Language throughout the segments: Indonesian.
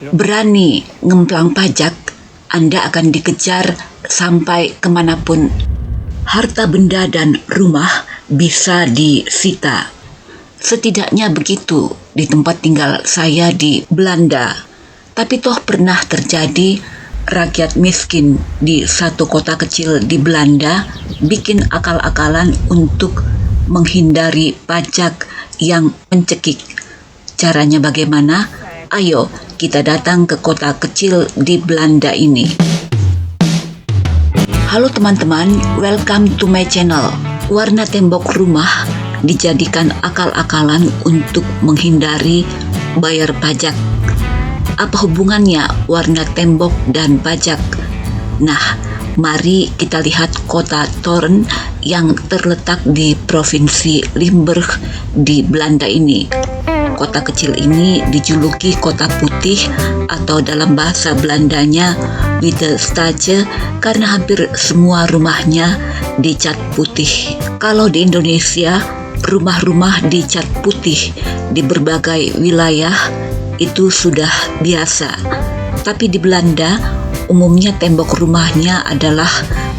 Berani ngemplang pajak, Anda akan dikejar sampai kemanapun. Harta benda dan rumah bisa disita. Setidaknya begitu di tempat tinggal saya di Belanda. Tapi toh pernah terjadi rakyat miskin di satu kota kecil di Belanda bikin akal-akalan untuk menghindari pajak yang mencekik. Caranya bagaimana? Ayo kita datang ke kota kecil di Belanda ini. Halo teman-teman, welcome to my channel. Warna tembok rumah dijadikan akal-akalan untuk menghindari bayar pajak. Apa hubungannya warna tembok dan pajak? Nah, mari kita lihat kota Thorn yang terletak di provinsi Limburg di Belanda ini. Kota kecil ini dijuluki kota putih atau dalam bahasa Belandanya Witte Stadje karena hampir semua rumahnya dicat putih. Kalau di Indonesia, rumah-rumah dicat putih di berbagai wilayah itu sudah biasa. Tapi di Belanda, umumnya tembok rumahnya adalah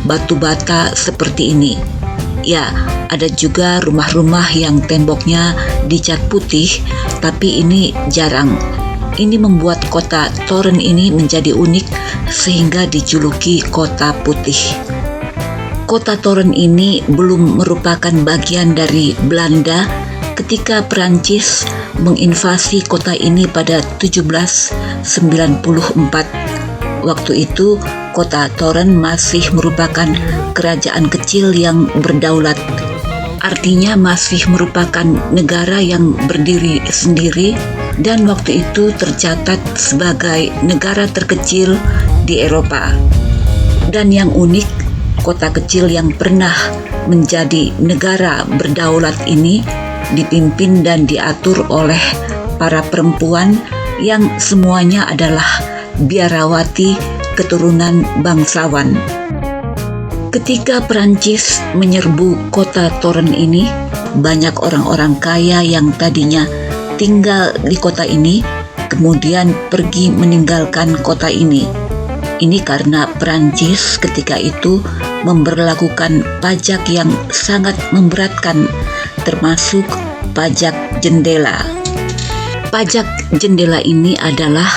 batu bata seperti ini. Ya, ada juga rumah-rumah yang temboknya dicat putih, tapi ini jarang. Ini membuat kota Thorn ini menjadi unik sehingga dijuluki kota putih. Kota Thorn ini belum merupakan bagian dari Belanda ketika Perancis menginvasi kota ini pada 1794. Waktu itu kota Thorn masih merupakan kerajaan kecil yang berdaulat. Artinya masih merupakan negara yang berdiri sendiri dan waktu itu tercatat sebagai negara terkecil di Eropa. Dan yang unik, kota kecil yang pernah menjadi negara berdaulat ini dipimpin dan diatur oleh para perempuan yang semuanya adalah biarawati keturunan bangsawan. Ketika Perancis menyerbu kota Thorn ini, banyak orang-orang kaya yang tadinya tinggal di kota ini kemudian pergi meninggalkan kota ini. Ini karena Perancis ketika itu memberlakukan pajak yang sangat memberatkan, termasuk pajak jendela. Pajak jendela ini adalah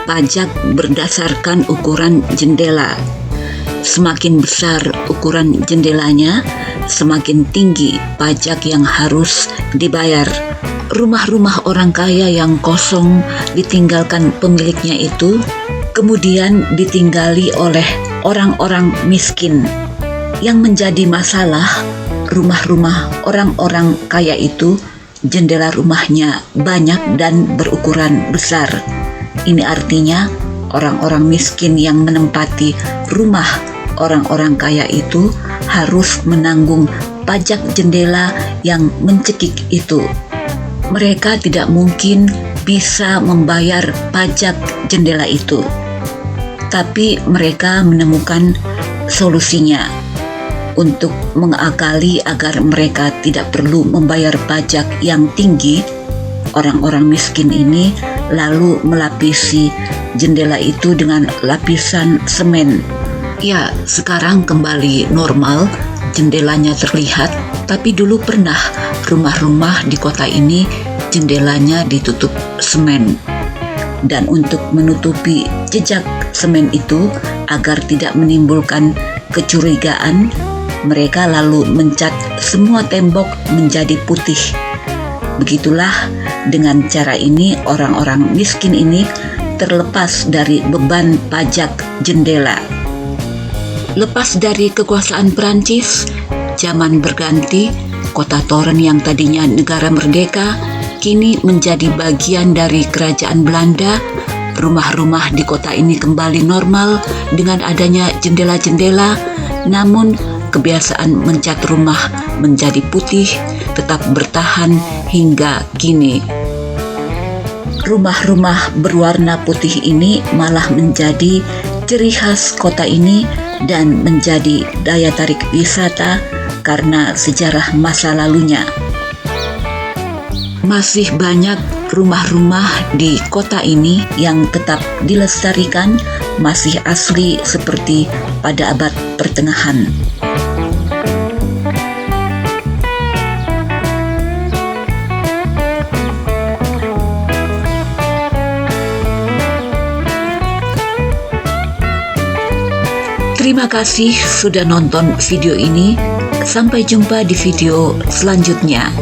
pajak berdasarkan ukuran jendela. Semakin besar ukuran jendelanya, semakin tinggi pajak yang harus dibayar. Rumah-rumah orang kaya yang kosong ditinggalkan pemiliknya itu, kemudian ditinggali oleh orang-orang miskin. Yang menjadi masalah, rumah-rumah orang-orang kaya itu, jendela rumahnya banyak dan berukuran besar. Ini artinya orang-orang miskin yang menempati rumah orang-orang kaya itu harus menanggung pajak jendela yang mencekik itu. Mereka tidak mungkin bisa membayar pajak jendela itu. Tapi mereka menemukan solusinya untuk mengakali agar mereka tidak perlu membayar pajak yang tinggi. Orang-orang miskin ini lalu melapisi jendela itu dengan lapisan semen. Ya, sekarang kembali normal, jendelanya terlihat, tapi dulu pernah rumah-rumah di kota ini jendelanya ditutup semen. Dan untuk menutupi jejak semen itu agar tidak menimbulkan kecurigaan, mereka lalu mencat semua tembok menjadi putih. Begitulah, dengan cara ini orang-orang miskin ini terlepas dari beban pajak jendela. Lepas dari kekuasaan Perancis, zaman berganti, kota Thorn yang tadinya negara merdeka kini menjadi bagian dari kerajaan Belanda. Rumah-rumah di kota ini kembali normal dengan adanya jendela-jendela, namun kebiasaan mencat rumah menjadi putih tetap bertahan hingga kini. Rumah-rumah berwarna putih ini malah menjadi ciri khas kota ini dan menjadi daya tarik wisata karena sejarah masa lalunya. Masih banyak rumah-rumah di kota ini yang tetap dilestarikan masih asli seperti pada abad pertengahan. Terima kasih sudah nonton video ini. Sampai jumpa di video selanjutnya.